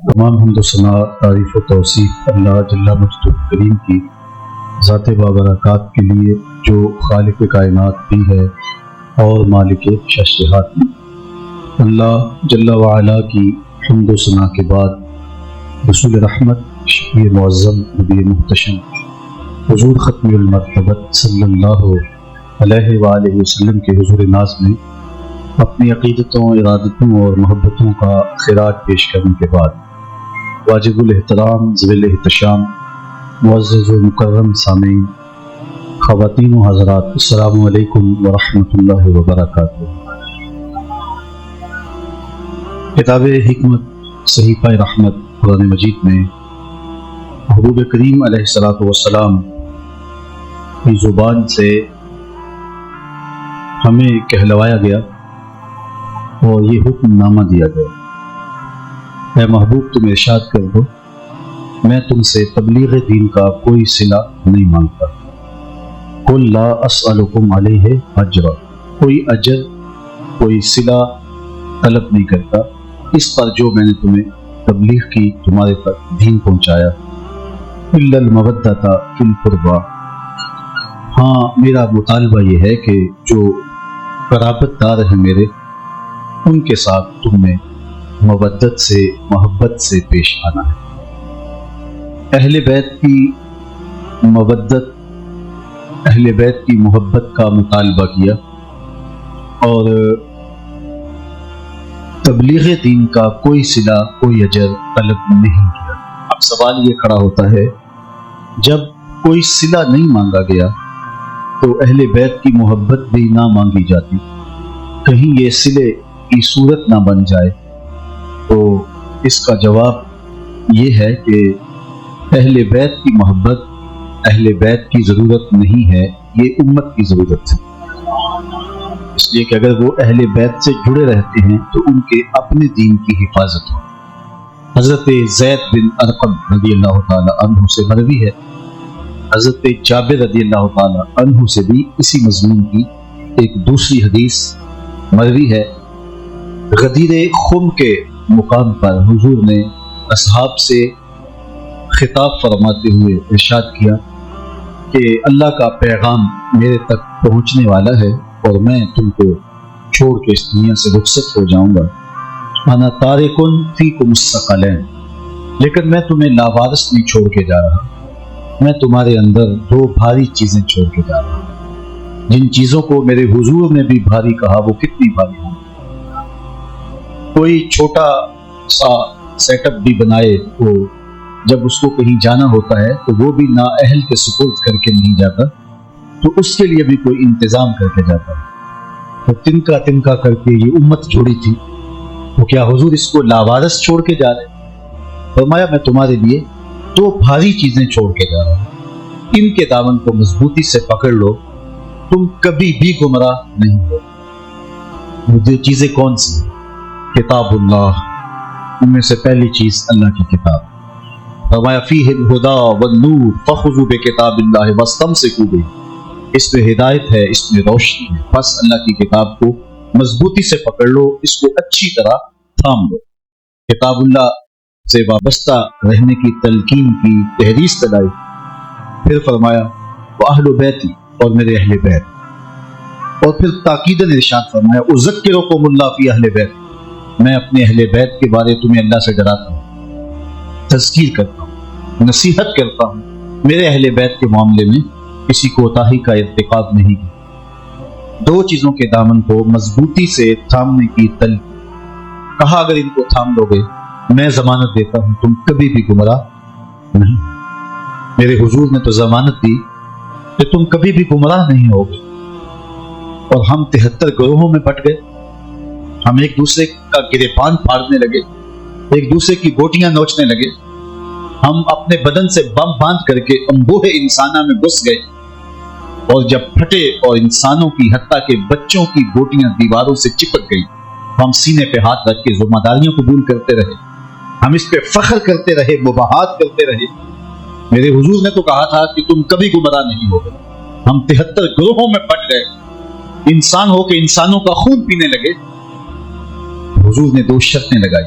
تمام حمد و ثنا تعریف و توصیف اللہ جل مجدہ کریم کی ذات بابرکات کے لیے جو خالق کائنات بھی ہے اور مالک ششہات بھی۔ اللہ جل وعلا کی حمد و ثنا کے بعد رسول رحمت شفیع معظم نبی محتشم حضور ختم المرتبت صلی اللہ علیہ وآلہ وسلم کے حضور ناز میں اپنی عقیدتوں، ارادتوں اور محبتوں کا خراج پیش کرنے کے بعد واجب الاحترام ذویل احتشام معزز و مکرم سامعین، خواتین و حضرات، السلام علیکم ورحمۃ اللہ وبرکاتہ۔ کتاب حکمت صحیفہ رحمت قرآن مجید میں حضور کریم علیہ الصلاۃ والسلام کی زبان سے ہمیں کہلوایا گیا اور یہ حکم نامہ دیا گیا، اے محبوب تم ارشاد کر دو میں تم سے تبلیغ دین کا کوئی صلہ نہیں مانگتا۔ قل لا اسألکم علیہ اجرا، کوئی اجر کوئی صلہ طلب نہیں کرتا اس پر جو میں نے تمہیں تبلیغ کی، تمہارے تک دین پہنچایا۔ الا المودۃ فی القربى، ہاں میرا مطالبہ یہ ہے کہ جو قرابت دار ہیں میرے، ان کے ساتھ تم نے مودت سے، محبت سے پیش آنا ہے۔ اہل بیت کی مودت، اہل بیت کی محبت کا مطالبہ کیا اور تبلیغ دین کا کوئی صلہ کوئی اجر طلب نہیں کیا۔ اب سوال یہ کھڑا ہوتا ہے، جب کوئی صلہ نہیں مانگا گیا تو اہل بیت کی محبت بھی نہ مانگی جاتی، کہیں یہ صلے کی صورت نہ بن جائے؟ تو اس کا جواب یہ ہے کہ اہل بیت کی محبت اہل بیت کی ضرورت نہیں ہے، یہ امت کی ضرورت ہے، اس لیے کہ اگر وہ اہل بیت سے جڑے رہتے ہیں تو ان کے اپنے دین کی حفاظت ہو۔ حضرت زید بن ارقم رضی اللہ تعالی عنہ سے مروی ہے، حضرت جابر رضی اللہ تعالی عنہ سے بھی اسی مضمون کی ایک دوسری حدیث مروی ہے۔ غدیر خم کے مقام پر حضور نے اصحاب سے خطاب فرماتے ہوئے ارشاد کیا کہ اللہ کا پیغام میرے تک پہنچنے والا ہے اور میں تم کو چھوڑ کے اس دنیا سے رخصت ہو جاؤں گا۔ انا تارکن فیکم الثقلین، لیکن میں تمہیں لاوارث نہیں چھوڑ کے جا رہا، میں تمہارے اندر دو بھاری چیزیں چھوڑ کے جا رہا ہوں، جن چیزوں کو میرے حضور نے بھی بھاری کہا وہ کتنی بھاری ہوں۔ کوئی چھوٹا سا سیٹ اپ بھی بنائے تو جب اس کو کہیں جانا ہوتا ہے تو وہ بھی نااہل کے سپرد کر کے نہیں جاتا، تو اس کے لیے بھی کوئی انتظام کر کے جاتا ہے۔ تو تنکا تنکا کر کے یہ امت جوڑی تھی، تو کیا حضور اس کو لاوارث چھوڑ کے جا رہے؟ فرمایا میں تمہارے لیے دو بھاری چیزیں چھوڑ کے جا رہا ہوں، ان کے دامن کو مضبوطی سے پکڑ لو، تم کبھی بھی گمراہ نہیں ہو۔ مجھے چیزیں کون سی؟ کتاب اللہ، ان میں سے پہلی چیز اللہ کی کتاب۔ فرمایا فیہ الہدی والنور فخذوا بکتاب اللہ واستمسکوا بہ، اس میں ہدایت ہے، اس میں روشنی ہے، بس اللہ کی کتاب کو مضبوطی سے پکڑ لو، اس کو اچھی طرح تھام لو۔ کتاب اللہ سے وابستہ رہنے کی تلقین کی تحریص دلائی۔ پھر فرمایا واہل بیتی، اور میرے اہل بیت، اور پھر تاکیداً ارشاد فرمایا اذکرکم اللہ فی اہل بیت، میں اپنے اہل بیت کے بارے تمہیں اللہ سے ڈراتا ہوں، تذکیر کرتا ہوں، نصیحت کرتا ہوں، میرے اہل بیت کے معاملے میں کسی کوتاہی کا ارتکاب نہیں کی۔ دو چیزوں کے دامن کو مضبوطی سے تھامنے کی تلقین، کہا اگر ان کو تھام لو گے میں ضمانت دیتا ہوں تم کبھی بھی گمراہ نہیں۔ میرے حضور نے تو ضمانت دی کہ تم کبھی بھی گمراہ نہیں ہوگے، اور ہم 73 گروہوں میں بٹ گئے، ہم ایک دوسرے کا گریبان پھاڑنے لگے، ایک دوسرے کی گوٹیاں نوچنے لگے، ہم اپنے بدن سے بم باندھ کر کے انبوہ انسانہ میں گھس گئے، اور جب پھٹے اور انسانوں کی حتیٰ کہ بچوں کی گوٹیاں دیواروں سے چپک گئی، ہم سینے پہ ہاتھ رکھ کے ذمہ داریوں قبول کرتے رہے، ہم اس پہ فخر کرتے رہے، مباحات کرتے رہے۔ میرے حضور نے تو کہا تھا کہ تم کبھی گمراہ نہیں ہوگے، ہم 73 گروہوں میں بٹ گئے، انسان ہو کے انسانوں کا خون پینے لگے۔ حضور نے دو شرطیں لگائی،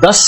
10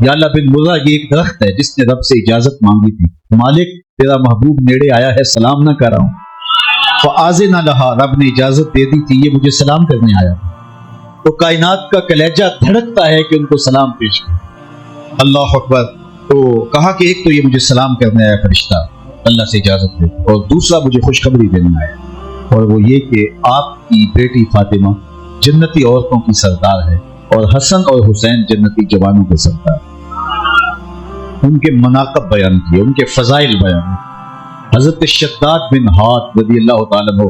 یا اللہ بن مرہ یہ ایک درخت ہے جس نے رب سے اجازت مانگی تھی، مالک تیرا محبوب نیڑے آیا ہے، سلام نہ کر رہا ہوں، فآذن لہا، رب نے اجازت دے دی تھی، یہ مجھے سلام کرنے آیا، تو کائنات کا کلیجہ دھڑکتا ہے کہ ان کو سلام پیش کریں۔ اللہ اکبر۔ تو کہا کہ ایک تو یہ مجھے سلام کرنے آیا فرشتہ، اللہ سے اجازت دے، اور دوسرا مجھے خوشخبری دینے آیا، اور وہ یہ کہ آپ کی بیٹی فاطمہ جنتی عورتوں کی سردار ہے، اور حسن اور حسین جنتی جوانوں کے سردار۔ ان کے مناقب بیان کیے، ان کے فضائل بیان۔ حضرت شداد بن ہاتھ رضی اللہ تعالیٰ عنہ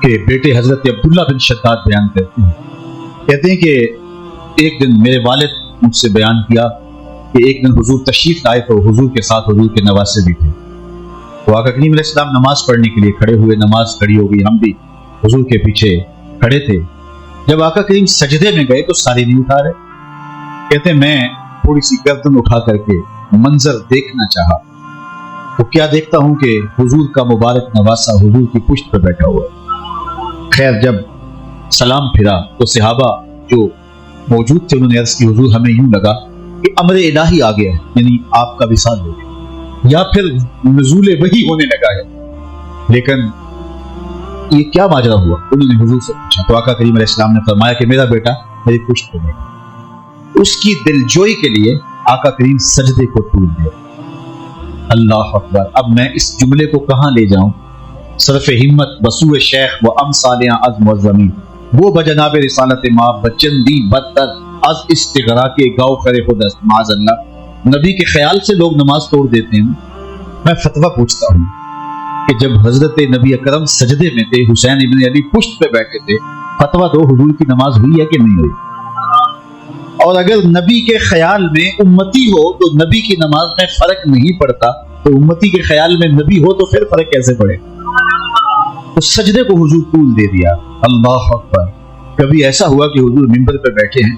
کے بیٹے حضرت عبداللہ بن شداد بیان کرتے ہیں، کہتے ہیں کہ ایک دن میرے والد مجھ سے بیان کیا کہ ایک دن حضور تشریف لائے تو حضور کے ساتھ حضور کے نواسے بھی تھے، تو آقا کریم علیہ السلام نماز پڑھنے کے لیے کھڑے ہوئے، نماز کھڑی ہو گئی، ہم بھی حضور کے پیچھے کھڑے تھے۔ جب آقا کریم سجدے میں گئے تو ساری نہیں اٹھا رہے، کہتے میں تھوڑی سی گردن اٹھا کر کے منظر دیکھنا چاہا، تو کیا دیکھتا ہوں کہ حضور کا مبارک نواسا حضور کی پشت پہ بیٹھا ہوا ہے۔ خیر جب سلام پھرا تو صحابہ جو موجود تھے انہوں نے عرض کی حضور ہمیں یوں لگا کہ امر الہی آ گیا ہے، یعنی آپ کا وصال ہو گیا، یا پھر نزول وحی ہونے لگا ہے، لیکن یہ کیا ماجرا ہوا؟ انہوں نے حضور سے پوچھا تو آقا کریم علیہ السلام نے فرمایا کہ میرا بیٹا میری پشت پہ بیٹھا۔ اس کی دلجوئی کے لیے آقا کریم سجدے کو طول دیا۔ اللہ اکبر۔ اب میں اس جملے کو کہاں لے جاؤں؟ صرف ہمت بسوء شیخ و امثالیاں از معظمی، وہ بجناب رسالت ماں بچندی بدتر از استغرا کے گاؤ کرے خود است، معاذ اللہ۔ نبی کے خیال سے لوگ نماز توڑ دیتے ہیں۔ میں فتویٰ پوچھتا ہوں کہ جب حضرت نبی اکرم سجدے میں تھے، حسین ابن علی پشت پہ بیٹھے تھے، فتویٰ دو حضور کی نماز ہوئی ہے کہ نہیں ہوئی؟ اور اگر نبی کے خیال میں امتی ہو تو نبی کی نماز میں فرق نہیں پڑتا، تو امتی کے خیال میں نبی ہو تو پھر فرق کیسے پڑے؟ تو سجدے کو حضور طول دے دیا۔ اللہ اکبر۔ کبھی ایسا ہوا کہ حضور منبر پہ بیٹھے ہیں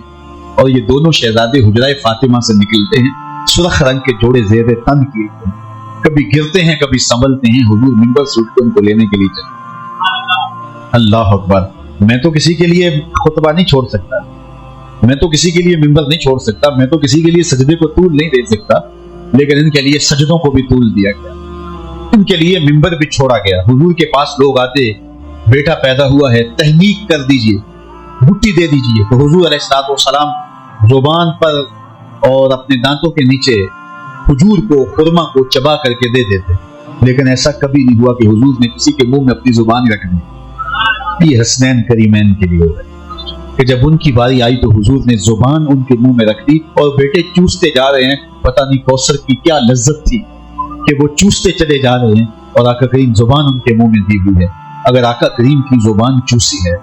اور یہ دونوں شہزادے حجرہ فاطمہ سے نکلتے ہیں، سرخ رنگ کے جوڑے زیر تن کیے ہوئے ہیں، کبھی گرتے ہیں کبھی سنبھلتے ہیں، حضور منبر سے اٹھ کے ان کو لینے کے لیے چلے۔ اللہ اکبر۔ میں تو کسی کے لیے خطبہ نہیں چھوڑ سکتا، میں تو کسی کے لیے منبر نہیں چھوڑ سکتا، میں تو کسی کے لیے سجدے کو طول نہیں دے سکتا، لیکن ان کے لیے سجدوں کو بھی طول دیا گیا، ان کے لیے منبر بھی چھوڑا گیا۔ حضور کے پاس لوگ آتے، بیٹا پیدا ہوا ہے، تحنیک کر دیجئے، مٹھی دے دیجئے، تو حضور علیہ الصلوۃ والسلام زبان پر اور اپنے دانتوں کے نیچے کھجور کو، خرما کو چبا کر کے دے دیتے، لیکن ایسا کبھی نہیں ہوا کہ حضور نے کسی کے منہ میں اپنی زبان رکھ دی۔ یہ حسنین کریمین کے لیے ہوا کہ جب ان کی باری آئی تو حضور نے زبان ان کے منہ میں رکھ دی، اور بیٹے چوستے جا رہے ہیں، پتہ نہیں کوثر کی کیا لذت تھی کہ وہ چوستے چلے جا رہے ہیں، اور آقا کریم زبان ان کے منہ میں دی ہوئی ہے۔ اگر آقا کریم کی زبان چوسی ہے،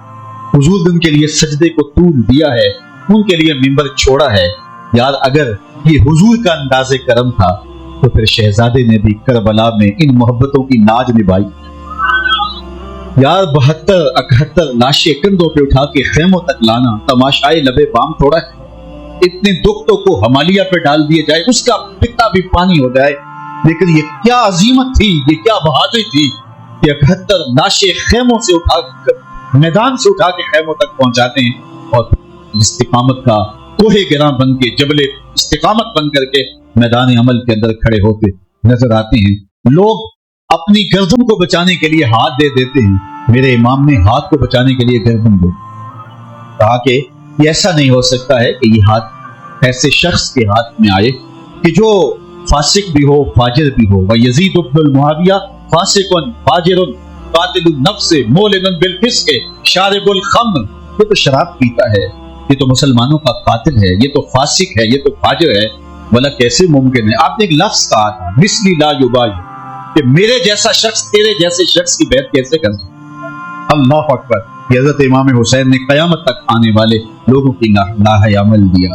حضور نے ان کے لیے سجدے کو طول دیا ہے، ان کے لیے منبر چھوڑا ہے، یار اگر یہ حضور کا انداز کرم تھا تو پھر شہزادے نے بھی کربلا میں ان محبتوں کی ناج نبھائی۔ یار 72 71 لاشیں کندھوں پہ اٹھا کے خیموں تک لانا تماشائے لبے بام تھوڑا ہے، اتنے دکھتوں کو ہمالیہ پہ ڈال دیا جائے، اس کا پتا بھی پانی ہو جائے، لیکن یہ کیا عظیمت تھی، یہ کیا بہادری تھی کہ 71 لاشیں خیموں سے اٹھا کر میدان سے اٹھا کے خیموں تک پہنچاتے ہیں، اور استقامت کا کوہ گراں بن کے، جبل استقامت بن کر کے میدان عمل کے اندر کھڑے ہوتے نظر آتے ہیں۔ لوگ اپنی گردن کو بچانے کے لیے ہاتھ دے دیتے ہیں، میرے امام نے ہاتھ کو بچانے کے لیے گردن دے، کہا کہ یہ ایسا نہیں ہو سکتا ہے کہ یہ ہاتھ ایسے شخص کے ہاتھ میں آئے کہ جو فاسق بھی ہو فاجر بھی ہو، وَيَزِيدُ بْنُ الْمُعَاوِيَةَ فَاسِقٌ فَاجِرٌ قَاتِلُ النَّفْسِ مُعْلِنٌ بِالْفِسْقِ شَارِبُ الْخَمْرِ، یہ تو شراب پیتا ہے، یہ تو مسلمانوں کا قاتل ہے، یہ تو فاسق ہے، یہ تو فاجر ہے، بھلا کیسے ممکن ہے؟ آپ نے ایک لفظ کہا تھا مثلی لا یبائی، کہ میرے جیسا شخص تیرے جیسے شخص کی بیعت کیسے کر سکتا؟ اللہ اکبر۔ حضرت امام حسین نے قیامت تک آنے والے لوگوں کی لاہ عمل دیا۔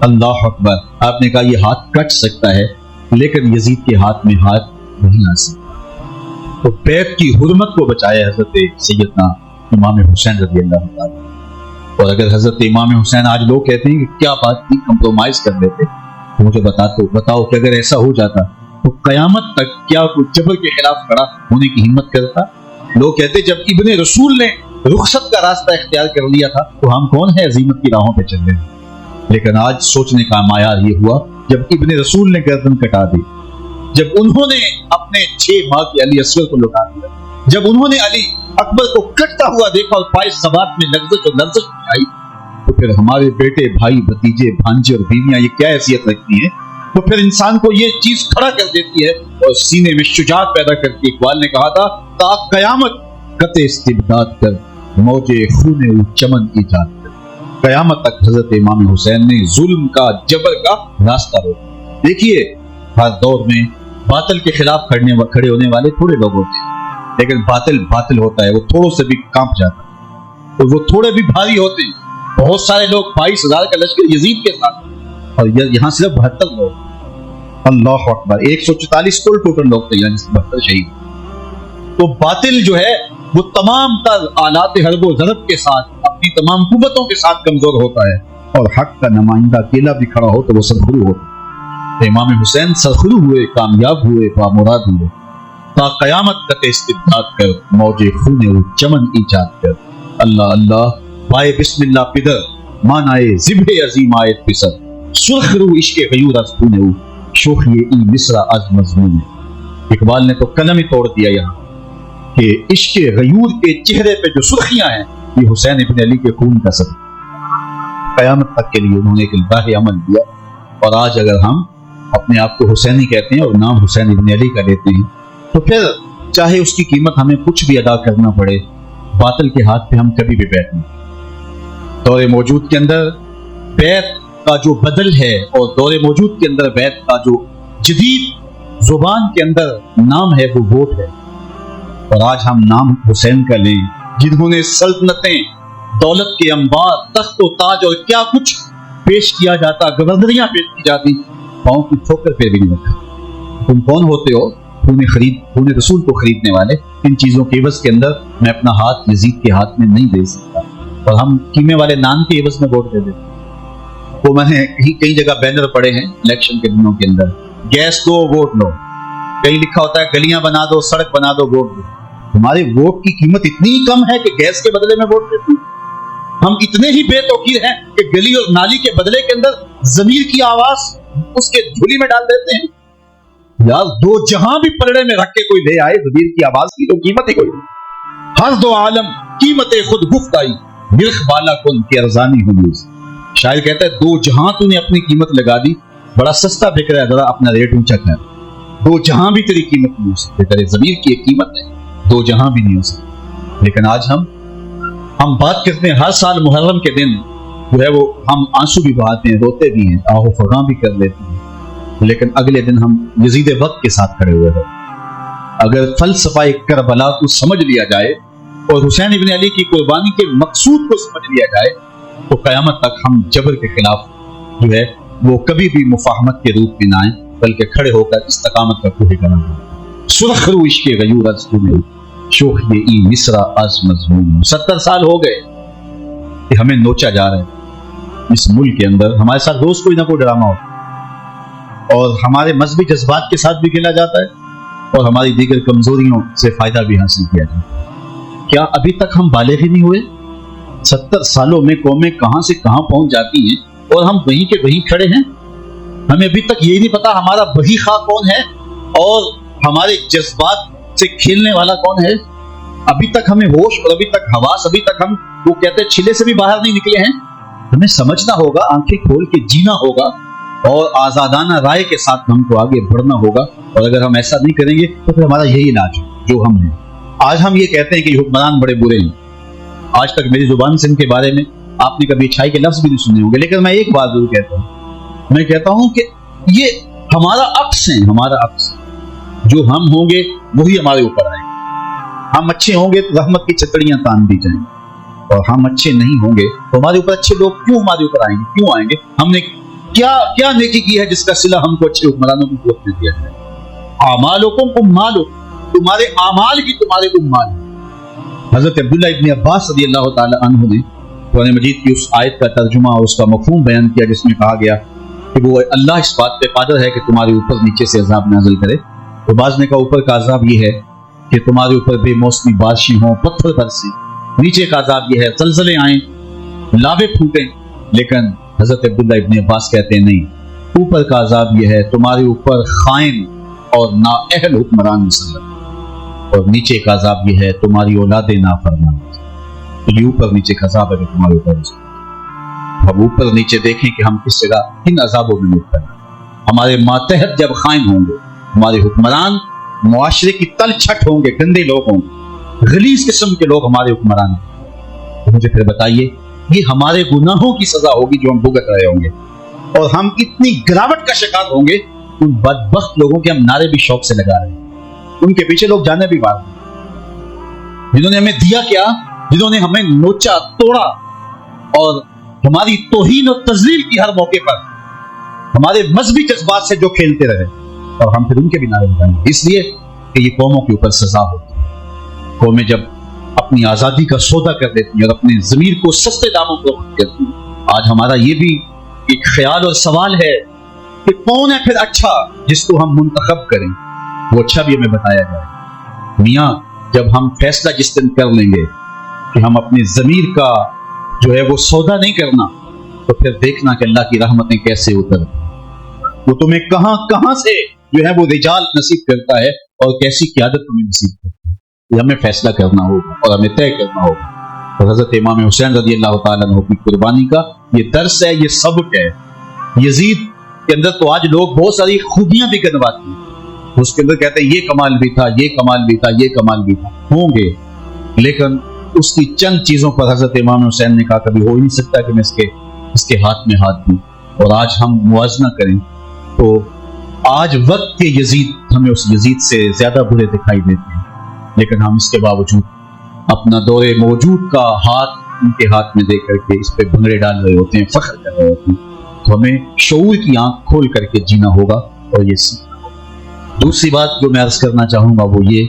اللہ اکبر۔ آپ نے کہا یہ ہاتھ کٹ سکتا ہے، لیکن یزید کے ہاتھ میں ہاتھ نہیں آ سکتا، تو بیعت کی حرمت کو بچایا حضرت سیدنا امام حسین رضی اللہ عنہ۔ اور اگر حضرت امام حسین، آج لوگ کہتے ہیں کہ کیا بات کی، کمپرومائز کر دیتے، تو مجھے بتاؤ کہ اگر ایسا ہو جاتا تو قیامت تک کیا کوئی جبر کے خلاف کھڑا ہونے کی ہمت کرتا؟ لوگ کہتے جب ابن رسول نے رخصت کا راستہ اختیار کر لیا تھا تو ہم کون ہے عزیمت کی راہوں پہ چل رہے ہیں؟ لیکن آج سوچنے کا معیار یہ ہوا جب ابن رسول نے گردن کٹا دی، جب انہوں نے اپنے 6 ماہ کے علی اصغر کو لٹا دیا، جب انہوں نے علی اکبر کو کٹتا ہوا دیکھا اور پائے ثبات میں لرزش اور لرزش آئی، تو پھر ہمارے بیٹے، بھائی، بھتیجے، بھانجے اور بیویاں یہ کیا حیثیت رکھتی ہیں؟ تو پھر انسان کو یہ چیز کھڑا کر دیتی ہے اور سینے میں شجاعت پیدا کرتی ہے۔ اقبال نے کہا تھا تا قیامت قطع استبداد کر موجے خون چمن ایجاد کر۔ قیامت تک حضرت امام حسین نے ظلم کا، جبر کا راستہ روکا۔ دیکھیے ہر دور میں باطل کے خلاف کھڑے ہونے والے تھوڑے لوگ ہوتے ہیں، لیکن باطل ہوتا ہے، وہ تھوڑوں سے بھی کانپ جاتا ہے اور وہ تھوڑے بھی بھاری ہوتے ہیں۔ بہت سارے لوگ 22,000 کا لشکر یزید کے ساتھ اور یہاں صرف 72 لوگ، اللہ اکبر، 144 ٹوٹل لوگ تھے، یعنی 72 شہید۔ تو باطل جو ہے وہ تمام تر آلات حرب و ضرب کے ساتھ، اپنی تمام قوتوں کے ساتھ کمزور ہوتا ہے، اور حق کا نمائندہ اکیلا بھی کھڑا ہو تو وہ سرخرو ہوتا ہے۔ امام حسین سرخرو ہوئے، کامیاب ہوئے، بامراد ہوئے۔ تا قیامت قطع استبداد کر موجے خون چمن ایجاد کر۔ اللہ اللہ بائے بسم اللہ پدر مانائے ذبح عظیم آیت پسر، سرخ رو عشق غیور از خون شوخی ای مصرع از مضمون۔ اقبال نے تو قلم ہی توڑ دیا یہاں کہ عشق غیور کے چہرے پہ جو سرخیاں ہیں یہ حسین ابن علی کے خون کا سبب۔ قیامت تک کے لیے انہوں نے ایک الباہ عمل دیا، اور آج اگر ہم اپنے آپ کو حسینی کہتے ہیں اور نام حسین ابن علی کا لیتے ہیں تو پھر چاہے اس کی قیمت ہمیں کچھ بھی ادا کرنا پڑے، باطل کے ہاتھ پہ ہم کبھی بھی بیٹھ نہیں۔ دور موجود کے اندر بیت کا جو بدل ہے اور دور موجود کے اندر بیت کا جو جدید زبان کے اندر نام ہے وہ ووٹ ہے، اور آج ہم نام حسین کا لیں جنہوں نے سلطنتیں، دولت کے انبار، تخت و تاج اور کیا کچھ پیش کیا جاتا، گورنریاں پیش کی جاتی، پاؤں کی ٹھوکر پہ بھی نہیں رکھا۔ تم کون ہوتے ہو؟ خون رسول کو خریدنے والے۔ ان چیزوں کے عوض کے اندر میں اپنا ہاتھ یزید کے ہاتھ میں نہیں دے سکتا، اور ہم قیمے والے نان کے عوض میں ووٹ دے دیتے۔ وہ میں نے کئی جگہ بینر پڑے ہیں الیکشن کے دنوں کے اندر، گیس دو ووٹ لو، کہیں لکھا ہوتا ہے گلیاں بنا دو، سڑک بنا دو، ووٹ دو۔ ہمارے ووٹ کی قیمت اتنی کم ہے کہ گیس کے بدلے میں ووٹ دیتے ہیں۔ ہم اتنے ہی بے توقیر ہیں کہ گلی اور نالی کے بدلے کے اندر ضمیر کی آواز اس کے جھولی میں ڈال دیتے ہیں۔ یار دو جہاں بھی پلڑے میں رکھ کے کوئی لے آئے ضمیر کی آواز کی تو قیمت ہی کوئی نہیں۔ ہر دو عالم قیمت خود گفت آئی، مرخ بالا کن کی ارزانی ہنوز۔ شاعر کہتا ہے دو جہاں تو نے اپنی قیمت لگا دی، بڑا سستا بک رہا ہے، ذرا اپنا ریٹ اونچا کر۔ دو جہاں بھی تیری قیمت نہیں ہو سکتے، تیرے ضمیر کی ایک قیمت ہے، دو جہاں بھی نہیں ہو سکتے۔ لیکن آج ہم بات کرتے ہیں ہر سال محرم کے دن جو ہے وہ ہم آنسو بھی بہاتے ہیں، روتے بھی ہیں، آہ و فغاں بھی کر لیتے ہیں، لیکن اگلے دن ہم یزید وقت کے ساتھ کھڑے ہوئے ہیں۔ اگر فلسفہ کربلا کو سمجھ لیا جائے اور حسین ابن علی کی قربانی کے مقصود کو سمجھ لیا جائے تو قیامت تک ہم جبر کے خلاف جو ہے وہ کبھی بھی مفاہمت کے روپ میں نہ آئیں، بلکہ کھڑے ہو کر استقامت کا کوہ کرنا۔ سرخ رو عشق غیور از خون شوخ ای مصرع از مضمون۔ 70 سال ہو گئے کہ ہمیں نوچا جا رہا ہے اس ملک کے اندر، ہمارے ساتھ روز کوئی نہ کوئی ڈرامہ ہوتا، اور ہمارے مذہبی جذبات کے ساتھ بھی کھیلا جاتا ہے، اور ہماری دیگر کمزوریوں سے فائدہ بھی حاصل کیا جاتا ہے۔ کیا ابھی تک ہم بالغ ہی نہیں ہوئے؟ 70 سالوں میں قومیں کہاں سے کہاں پہنچ جاتی ہیں اور ہم وہیں کے وہیں کھڑے ہیں۔ ہمیں ابھی تک یہ نہیں پتا ہمارا بہی خواہ کون ہے اور ہمارے جذبات سے کھیلنے والا کون ہے۔ ابھی تک ہمیں ہوش اور ابھی تک حواس، ابھی تک ہم وہ کہتے ہیں چھلے سے بھی باہر نہیں نکلے ہیں۔ ہمیں سمجھنا ہوگا، آنکھیں کھول کے جینا ہوگا، اور آزادانہ رائے کے ساتھ ہم کو آگے بڑھنا ہوگا، اور اگر ہم ایسا نہیں کریں گے تو پھر ہمارا یہی علاج ہے جو ہم ہیں۔ آج ہم یہ کہتے ہیں کہ حکمران بڑے برے ہیں، آج تک میری زبان سے ان کے بارے میں آپ نے کبھی اچھائی کے لفظ بھی نہیں سنے ہوں گے، لیکن میں ایک بات ضرور کہتا ہوں، میں کہتا ہوں کہ یہ ہمارا عکس ہے، ہمارا عکس۔ جو ہم ہوں گے وہی ہمارے اوپر آئیں گے۔ ہم اچھے ہوں گے تو رحمت کی چتڑیاں تان دی جائیں، اور ہم اچھے نہیں ہوں گے تو ہمارے اوپر اچھے لوگ کیوں ہمارے اوپر آئیں گے؟ کیوں آئیں گے؟ ہم نے کیا نیکی کی ہے جس کا صلہ ہم کو اچھے حکمرانوں کی قوت میں دیا جائے؟ اعمالکم اموالکم، تمہارے اعمال کی تمہارے اموال۔ حضرت عبداللہ ابن عباس رضی اللہ تعالی عنہ نے قرآن مجید کی اس آیت کا ترجمہ اور اس کا مفہوم بیان کیا جس میں کہا گیا کہ وہ اللہ اس بات پہ قادر ہے کہ تمہارے اوپر نیچے سے عذاب نازل کرے۔ تو بعض نے کہا اوپر کا عذاب یہ ہے کہ تمہارے اوپر بے موسمی بارشیں ہوں، پتھر برسیں، نیچے کا عذاب یہ ہے زلزلے آئیں، لاوے پھوٹیں۔ لیکن حضرت عبداللہ ابن عباس کہتے ہیں نہیں، اوپر کا عذاب یہ ہے تمہارے اوپر خائن اور نااہل حکمران مسلط، اور نیچے کا عذاب یہ ہے تمہاری اولاد نافرمان۔ تو یہ اوپر نیچے کا عذاب ہے تمہارے اوپر۔ ہم اوپر نیچے دیکھیں کہ ہم کس جگہ کن عذابوں میں مبتلا ہیں۔ ہمارے ماتحت جب خائن ہوں گے، ہمارے حکمران معاشرے کی تل چھٹ ہوں گے، گندے لوگ ہوں گے، غلیظ قسم کے لوگ ہمارے حکمران ہیں، تو مجھے پھر بتائیے یہ ہمارے گناہوں کی سزا ہوگی جو ہم بھگت رہے ہوں گے، اور ہم اتنی گراوٹ کا شکار ہوں گے ان بدبخت لوگوں کے ہم نعرے بھی شوق سے لگا رہے ہیں، ان کے پیچھے لوگ جانے بھی بار جنہوں نے ہمیں دیا کیا، جنہوں نے ہمیں نوچا توڑا اور ہماری توہین اور تذلیل کی ہر موقع پر، ہمارے مذہبی جذبات سے جو کھیلتے رہے، اور ہم پھر ان کے بھی نعرے لگائیں گے، اس لیے کہ یہ قوموں کے اوپر سزا ہوتی ہے۔ قومیں جب اپنی آزادی کا سودا کر دیتی ہیں اور اپنے ضمیر کو سستے داموں پر کرتی ہیں۔ آج ہمارا یہ بھی ایک خیال اور سوال ہے کہ کون ہے پھر اچھا جس کو ہم منتخب کریں، وہ اچھا بھی ہمیں بتایا جائے۔ میاں جب ہم فیصلہ جس دن کر لیں گے کہ ہم اپنے ضمیر کا جو ہے وہ سودا نہیں کرنا، تو پھر دیکھنا کہ اللہ کی رحمتیں کیسے اترتی، وہ تمہیں کہاں کہاں سے جو ہے وہ رجال نصیب کرتا ہے اور کیسی قیادت تمہیں نصیب کرتا ہے، یہ ہمیں فیصلہ کرنا ہوگا اور ہمیں طے کرنا ہوگا۔ اور حضرت امام حسین رضی اللہ تعالیٰ عنہ کی قربانی کا یہ درس ہے، یہ سبق ہے۔ یزید کے اندر تو آج لوگ بہت ساری خوبیاں بھی گنواتے ہیں، اس کے اندر کہتے ہیں یہ کمال بھی تھا، یہ کمال بھی تھا، یہ کمال بھی تھا، ہوں گے، لیکن اس کی چند چیزوں پر حضرت امام حسین نے کہا کبھی ہو ہی نہیں سکتا کہ میں اس کے ہاتھ میں ہاتھ دوں۔ اور آج ہم موازنہ کریں تو آج وقت کے یزید ہمیں اس یزید سے زیادہ برے دکھائی دیتے ہیں، لیکن ہم اس کے باوجود اپنا دور موجود کا ہاتھ ان کے ہاتھ میں دے کر کے اس پہ بھنگڑے ڈال رہے ہوتے ہیں، فخر کر رہے ہوتے ہیں۔ تو ہمیں شعور کی آنکھ کھول کر کے جینا ہوگا اور یہ سیکھنا ہوگا۔ دوسری بات جو میں عرض کرنا چاہوں گا وہ یہ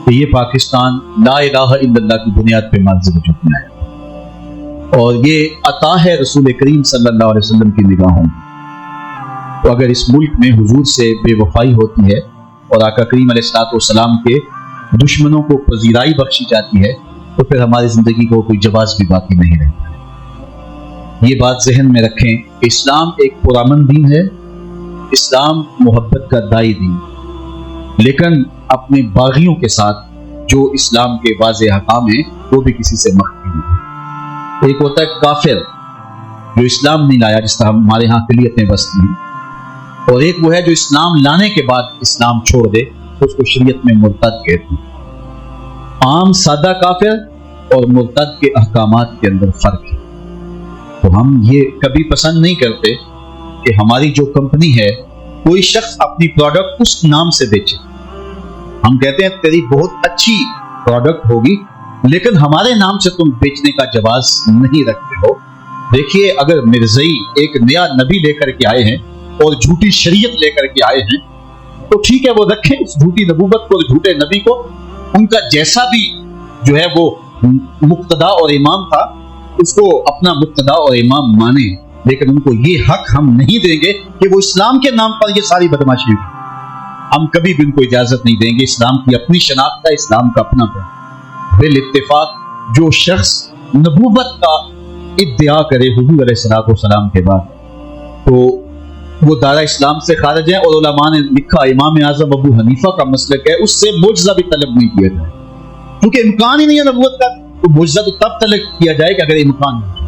کہ یہ پاکستان لا الہ الا اللہ کی بنیاد پہ منظر وجود میں آیا، اور یہ عطا ہے رسول کریم صلی اللہ علیہ وسلم کی نگاہوں میں۔ تو اگر اس ملک میں حضور سے بے وفائی ہوتی ہے اور آقا کریم علیہ الصلوۃ والسلام کے دشمنوں کو پذیرائی بخشی جاتی ہے، تو پھر ہماری زندگی کو کوئی جواز بھی باقی نہیں رہتا۔ یہ بات ذہن میں رکھیں کہ اسلام ایک پرامن دین ہے، اسلام محبت کا دائی دین، لیکن اپنے باغیوں کے ساتھ جو اسلام کے واضح احکام ہیں وہ بھی کسی سے مخفی نہیں۔ ایک ہوتا ہے کافر جو اسلام نہیں لایا، جس طرح ہمارے ہاں اقلیتیں بستی ہیں، اور ایک وہ ہے جو اسلام لانے کے بعد اسلام چھوڑ دے، تو اس کو شریعت میں مرتد کہتے ہیں۔ عام سادہ کافر اور مرتد کے احکامات کے اندر فرق ہے۔ تو ہم یہ کبھی پسند نہیں کرتے کہ ہماری جو کمپنی ہے کوئی شخص اپنی پروڈکٹ اس نام سے بیچے۔ ہم کہتے ہیں تیری بہت اچھی پروڈکٹ ہوگی لیکن ہمارے نام سے تم بیچنے کا جواز نہیں رکھتے ہو۔ دیکھیے اگر مرزئی ایک نیا نبی لے کر کے آئے ہیں اور جھوٹی شریعت لے کر کے آئے ہیں تو ٹھیک ہے، وہ رکھیں اس جھوٹی نبوت کو اور جھوٹے نبی کو، ان کا جیسا بھی جو ہے وہ مقتدا اور امام تھا اس کو اپنا مقتدا اور امام مانے، لیکن ان کو یہ حق ہم نہیں دیں گے کہ وہ اسلام کے نام پر یہ ساری بدماشی کی۔ ہم کبھی بھی ان کو اجازت نہیں دیں گے۔ اسلام کی اپنی شناخت ہے، اسلام کا اپنا ہے۔ بالاتفاق جو شخص نبوت کا ادعا کرے حضور علیہ الصلوۃ والسلام کے بعد تو وہ دارا اسلام سے خارج ہے، اور علماء نے لکھا امام اعظم ابو حنیفہ کا مسلک ہے اس سے معجزہ بھی طلب نہیں کیا جائے، کیونکہ امکان ہی نہیں ہے نبوت کا، تو معجزہ تو تب طلب کیا جائے کہ اگر امکان ہو۔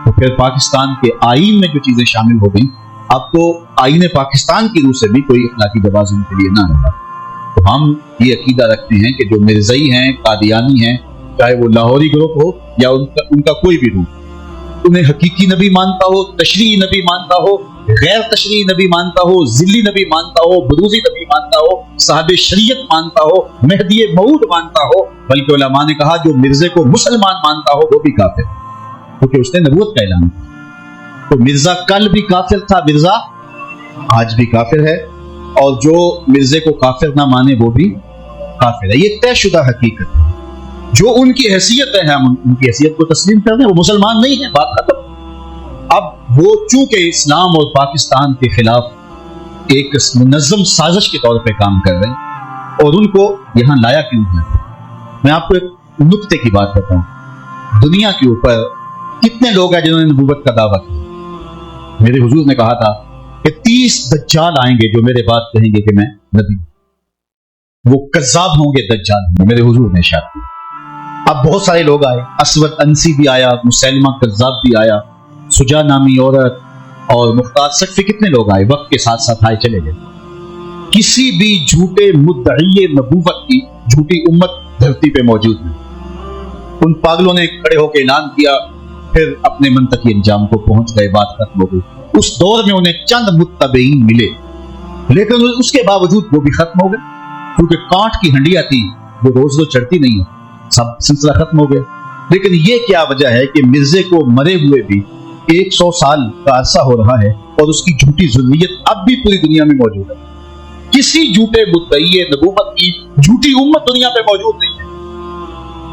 تو پھر پاکستان کے آئین میں جو چیزیں شامل ہو گئیں، اب تو آئین پاکستان کی روح سے بھی کوئی اخلاقی جواز ان کے لیے نہ رہا۔ تو ہم یہ عقیدہ رکھتے ہیں کہ جو مرزئی ہیں، قادیانی ہیں، چاہے وہ لاہوری گروپ ہو یا ان کا کوئی بھی روح، انہیں حقیقی نبی مانتا ہو، تشریعی نبی مانتا ہو، غیر تشریعی نبی مانتا ہو، ذلی نبی مانتا ہو، بروزی نبی مانتا ہو، صاحب شریعت مانتا ہو، مہدی موعود مانتا ہو، بلکہ علماء نے کہا جو مرزے کو مسلمان مانتا ہو وہ بھی کافر، کیونکہ اس نے نبوت کا اعلان کیا۔ تو مرزا کل بھی کافر تھا، مرزا آج بھی کافر ہے، اور جو مرزے کو کافر نہ مانے وہ بھی کافر ہے۔ یہ طے شدہ حقیقت ہے۔ جو ان کی حیثیت ہے ہم ان کی حیثیت کو تسلیم کر دیں، وہ مسلمان نہیں ہے، بات ختم۔ اب وہ چونکہ اسلام اور پاکستان کے خلاف ایک منظم سازش کے طور پہ کام کر رہے ہیں، اور ان کو یہاں لایا کیوں ہے؟ میں آپ کو ایک نکتے کی بات بتاؤں۔ دنیا کے اوپر کتنے لوگ ہیں جنہوں نے نبوت کا دعویٰ کیا؟ میرے حضور نے کہا تھا کہ 30 دجال آئیں گے جو میرے بعد کہیں گے کہ میں نبی، وہ کذاب ہوں گے، دجال ہوں گے، میرے حضور نے ارشاد کیا۔ اب بہت سارے لوگ آئے، اسود انسی بھی آیا، مسلمہ کذاب بھی آیا، سجا نامی عورت اور مختار سقفی، کتنے لوگ آئے، وقت کے ساتھ ساتھ آئے چلے گئے۔ کسی بھی جھوٹے مدعی نبوت کی جھوٹی امت دھرتی پہ موجود ہے۔ ان پاگلوں نے کھڑے ہو کے اعلان کیا، پھر اپنے منطقی انجام کو پہنچ گئے، بات ختم ہو گئی۔ اس دور میں انہیں چند متبعین ملے، لیکن اس کے باوجود وہ بھی ختم ہو گئے، کیونکہ کانٹ کی ہنڈیاں تھی وہ روز روز چڑھتی نہیں ہے، سب سلسلہ ختم ہو گیا۔ لیکن یہ کیا وجہ ہے کہ مرزے کو مرے ہوئے بھی 100 سال کا عرصہ ہو رہا ہے اور اس کی جھوٹی ذریت اب بھی پوری دنیا میں موجود ہے۔ کسی جھوٹے مدعی نبوت کی جھوٹی امت دنیا پہ موجود نہیں ہے،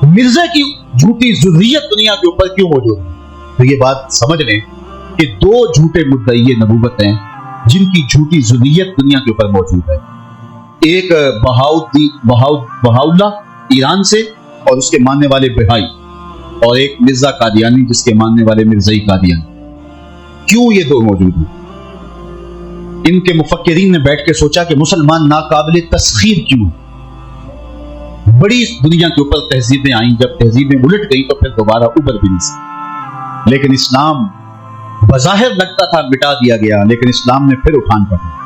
مرزے کی جھوٹی ذریت دنیا کے اوپر کیوں موجود ہے؟ تو یہ بات سمجھ لیں کہ 2 جھوٹے مدعی نبوت ہیں جن کی جھوٹی ذریت دنیا کے اوپر موجود ہے۔ ایک بہاؤلہ ایران سے اور اس کے ماننے والے بہائی، اور ایک مرزا قادیانی جس کے ماننے والے مرزائی قادیانی۔ کیوں یہ 2 موجود ہیں؟ ان کے مفکرین نے بیٹھ کے سوچا کہ مسلمان ناقابل تسخیر کیوں؟ بڑی دنیا کے اوپر تہذیبیں آئیں، جب تہذیبیں الٹ گئی تو پھر دوبارہ ابھر بھی نہیں سکتی۔ لیکن اسلام بظاہر لگتا تھا مٹا دیا گیا، لیکن اسلام نے پھر اٹھان پکڑا۔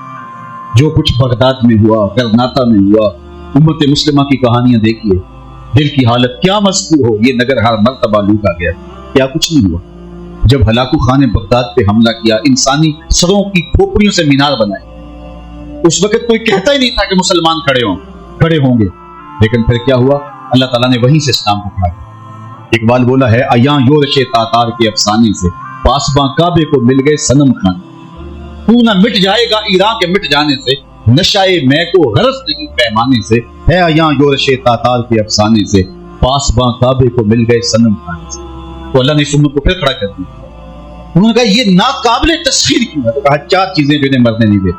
جو کچھ بغداد میں ہوا، غرناطہ میں ہوا، امت مسلمہ کی کہانیاں دیکھیے، دل کی حالت کیا مذکور ہو۔ یہ نگر ہر مرتبہ لوٹا گیا، کیا کچھ نہیں ہوا۔ جب ہلاکو خان نے بغداد پہ حملہ کیا، انسانی سروں کی کھوپڑیوں سے مینار بنائے، اس وقت کوئی کہتا ہی نہیں تھا کہ مسلمان کھڑے ہوں گے، لیکن پھر کیا ہوا؟ اللہ تعالیٰ نے وہیں سے اسلام کو کھا دیا۔ اقبال بولا ہے، ایاں یورش تاتار کے افسانے سے پاسباں کعبے کو مل گئے صنم خان، تو نہ مٹ جائے گا ایران کے مٹ جانے سے، نشائے میں کو غرض نہیں پیمانے سے، ہے ایاں یورش تاتار کے افسانے سے پاسباں کعبے کو مل گئے صنم خان سے۔ تو اللہ نے اس امت کو پھر کھڑا کر دیا۔ انہوں نے کہا یہ ناقابل تسخیر کیوں ہے؟ تو کہا 4 چیزیں جو انہیں مرنے نہیں دیتی،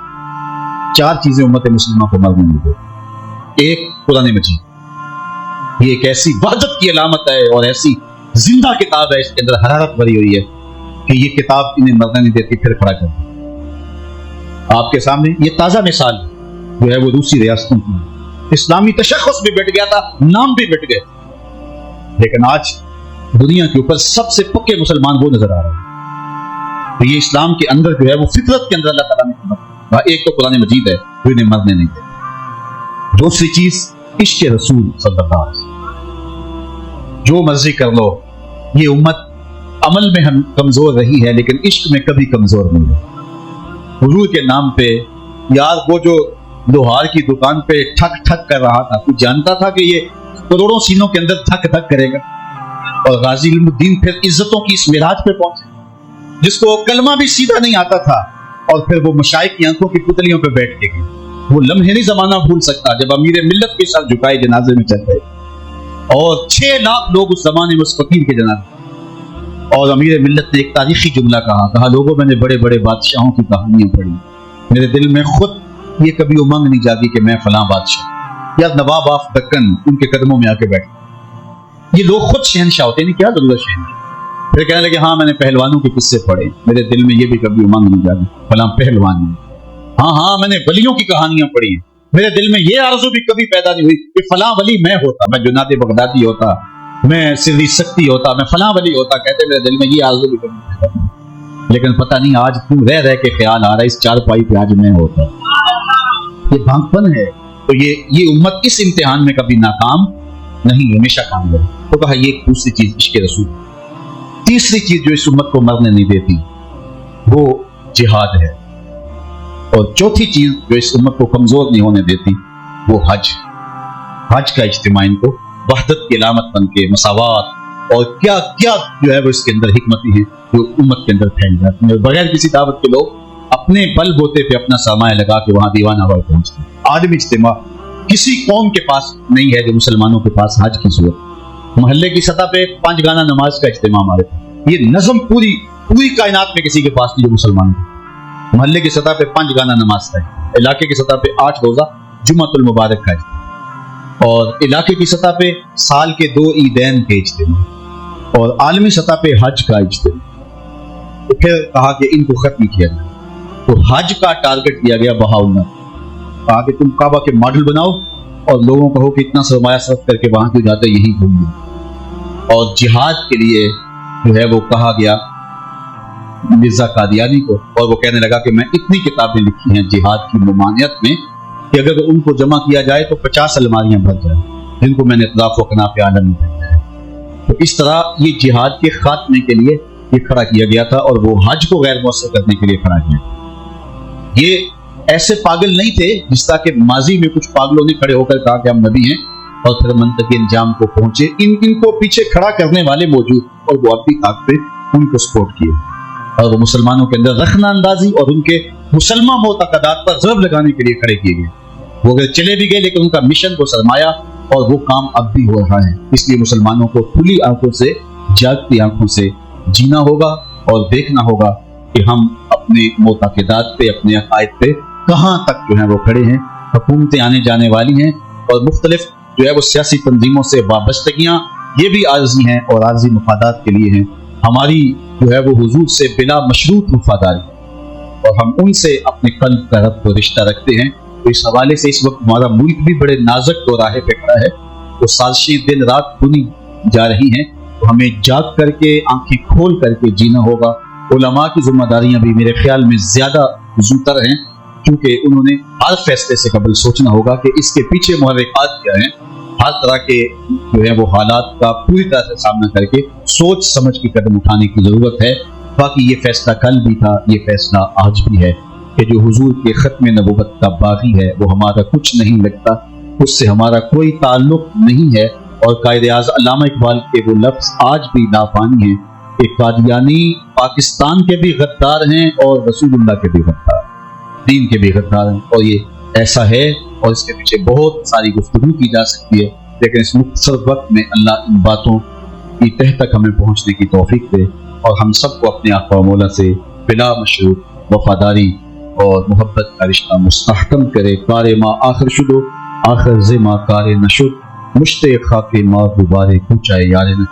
4 چیزیں امت مسلمہ کو مرنے نہیں دیتی۔ ایک، قرآن مجید، یہ ایک ایسی وحدت کی علامت ہے اور ایسی زندہ کتاب ہے، اس کے اندر حرارت بھری ہوئی ہے کہ یہ کتاب انہیں مرنے نہیں دیتی، پھر کھڑا کر دیا۔ آپ کے سامنے یہ تازہ مثال جو ہے وہ روسی ریاستوں کی، اسلامی تشخص بھی مٹ گیا تھا، نام بھی مٹ گئے، لیکن آج دنیا کے اوپر سب سے پکے مسلمان وہ نظر آ رہے ہیں۔ تو یہ اسلام کے اندر جو ہے وہ فطرت کے اندر اللہ تعالیٰ نے ایک تو قرآن مجید ہے جو انہیں مرنے نہیں دیتے۔ دوسری چیز عشق رسول صلی اللہ علیہ وسلم، جو مرضی کر لو، یہ امت عمل میں ہم کمزور رہی ہے لیکن عشق میں کبھی کمزور نہیں رہی۔ حضور کے نام پہ یار وہ جو لوہار کی دکان پہ ٹھک ٹھک کر رہا تھا، تو جانتا تھا کہ یہ کروڑوں سینوں کے اندر ٹھک ٹھک کرے گا، اور غازی علم الدین پھر عزتوں کی اس معراج پہ پہنچے جس کو کلمہ بھی سیدھا نہیں آتا تھا، اور پھر وہ مشائخ کی آنکھوں کی پتلیوں پہ بیٹھ کے گئے۔ وہ لمحے نہیں زمانہ بھول سکتا جب امیر ملت کے ساتھ جھکائے جنازے میں چل گئے، اور 6 لاکھ لوگ اس زمانے میں اس فقیر کے جنازے، اور امیر ملت نے ایک تاریخی جملہ کہا لوگوں میں نے بڑے بڑے بادشاہوں کی کہانیاں پڑھی، میرے دل میں خود یہ کبھی امنگ نہیں جاگی کہ میں فلاں بادشاہ یا نواب آف دکن ان کے قدموں میں آ کے بیٹھا۔ یہ لوگ خود شہنشاہ ہوتے ہیں، کیا ضرورت شہنشاہ؟ پھر کہنے لگے ہاں میں نے پہلوانوں کے قصے پڑھے، میرے دل میں یہ بھی کبھی امنگ نہیں جاگی فلاں پہلوان ہے۔ ہاں میں نے ولیوں کی کہانیاں پڑھی ہیں، میرے دل میں یہ آرزو بھی کبھی پیدا نہیں ہوئی کہ فلاں ولی میں ہوتا، میں جنید بغدادی ہوتا، میں سری سکتی ہوتا، میں فلاں ولی ہوتا، کہتے میرے دل میں یہ آرزو بھی کبھی پیدا نہیں ہوئی۔ لیکن پتہ نہیں آج کیوں رہ کے خیال آ رہا ہے اس چارپائی پہ آج میں ہوتا۔ یہ بھانگ پن ہے۔ تو یہ امت اس امتحان میں کبھی ناکام نہیں، ہمیشہ کامیاب ہے۔ تو کہا یہ ایک دوسری چیز عشق رسول۔ تیسری چیز جو اس امت کو مرنے نہیں دیتی وہ جہاد ہے، اور چوتھی چیز جو اس امت کو کمزور نہیں ہونے دیتی وہ حج کا اجتماع ان کو وحدت کی علامت بن کے مساوات اور کیا کیا جو ہے وہ اس کے اندر حکمتیں ہیں جو امت کے اندر پھیل جاتی ہیں، اور بغیر کسی دعوت کے لوگ اپنے بل بوتے پہ اپنا سرمایہ لگا کے وہاں دیوانہ ہوا پہنچتے ہیں۔ عالمی اجتماع کسی قوم کے پاس نہیں ہے جو مسلمانوں کے پاس حج کی صورت۔ محلے کی سطح پہ 5 گانا نماز کا اجتماع ہمارے پاس، یہ نظم پوری کائنات میں کسی کے پاس نہیں جو مسلمانوں کا۔ محلے کی سطح پہ 5 گانا نماز کا اجتماع، علاقے کی سطح پہ 8 روزہ جمعۃ المبارک کا اجتماع، اور علاقے کی سطح پہ سال کے 2 عیدین کے اجتماع، اور عالمی سطح پہ حج کا اجتماع۔ تو پھر کہا کہ ان کو ختم کیا جائے. تو حج کا ٹارگٹ دیا گیا بہاؤلنا. کہا کہ تم کعبہ کے ماڈل بناؤ اور لوگوں کو کہو کہ اتنا سرمایہ صرف کر کے وہاں کیوں جاتے یہی گھومو. اور جہاد کے لیے جو ہے وہ کہا گیا مرزا قادیانی کو, اور وہ کہنے لگا کہ میں اتنی کتابیں لکھی ہیں جہاد کی ممانعت میں کہ اگر ان کو جمع کیا جائے تو 50 الماریاں بھر جائیں, جن کو میں نے اطراف و کناف عالم میں بھیجا ہے. تو اس طرح یہ جہاد کے خاتمے کے لیے یہ کھڑا کیا گیا تھا, اور وہ حج کو غیر مؤثر کرنے کے لیے کھڑا کیا. یہ ایسے پاگل نہیں تھے جس طرح کہ ماضی میں کچھ پاگلوں نے کھڑے ہو کر کہا کہ ہم نبی ہیں اور پھر منطقی انجام کو پہنچے. ان کو پیچھے کھڑا کرنے والے موجود, اور وہ اپنی طاقت پہ ان کو سپورٹ کیے, اور وہ مسلمانوں کے اندر رخنہ اندازی اور ان کے مسلمان معتقدات پر ضرب لگانے کے لیے کھڑے کیے گئے. وہ اگر چلے بھی گئے لیکن ان کا مشن, وہ سرمایہ اور وہ کام اب بھی ہو رہا ہے. اس لیے مسلمانوں کو کھلی آنکھوں سے, جاگتی آنکھوں سے جینا ہوگا اور دیکھنا ہوگا کہ ہم اپنے معتقدات پہ, اپنے عقائد پہ کہاں تک جو ہے وہ کھڑے ہیں. حکومتیں آنے جانے والی ہیں اور مختلف جو ہے وہ سیاسی تنظیموں سے وابستگیاں یہ بھی عارضی ہیں اور عارضی مفادات کے لیے ہیں. ہماری جو ہے وہ حضور سے بلا مشروط وفاداری, اور ہم ان سے اپنے قلب کا ربط و رشتہ رکھتے ہیں. تو اس حوالے سے اس وقت ہمارا ملک بھی بڑے نازک دوراہے پہ کھڑا ہے. تو سازشیں دن رات بنی جا رہی ہیں, تو ہمیں جاگ کر کے, آنکھیں کھول کر کے جینا ہوگا. علماء کی ذمہ داریاں بھی میرے خیال میں زیادہ زوتر ہیں, کیونکہ انہوں نے ہر فیصلے سے قبل سوچنا ہوگا کہ اس کے پیچھے محرکات کیا ہیں. ہر طرح کے جو ہے وہ حالات کا پوری طرح سے سامنا کر کے سوچ سمجھ کے قدم اٹھانے کی ضرورت ہے. باقی یہ فیصلہ کل بھی تھا, یہ فیصلہ آج بھی ہے کہ جو حضور کے ختم نبوت کا باغی ہے وہ ہمارا کچھ نہیں لگتا, اس سے ہمارا کوئی تعلق نہیں ہے. اور قائد اعظم علامہ اقبال کے وہ لفظ آج بھی نافانی ہیں کہ قادیانی پاکستان کے بھی غدار ہیں اور رسول اللہ کے بھی غدار, دین کے بھی غدار ہیں. اور یہ ایسا ہے, اور اس کے پیچھے بہت ساری گفتگو کی جا سکتی ہے, لیکن اس مختصر وقت میں اللہ ان باتوں کی تہ تک ہمیں پہنچنے کی توفیق دے, اور ہم سب کو اپنے آقا و مولا سے بلا مشروط وفاداری اور محبت کا رشتہ مستحکم کرے. کار ما آخر شدو, آخر زما کار نشد, مشتاق خاک ما دوبارے کوچائے یار.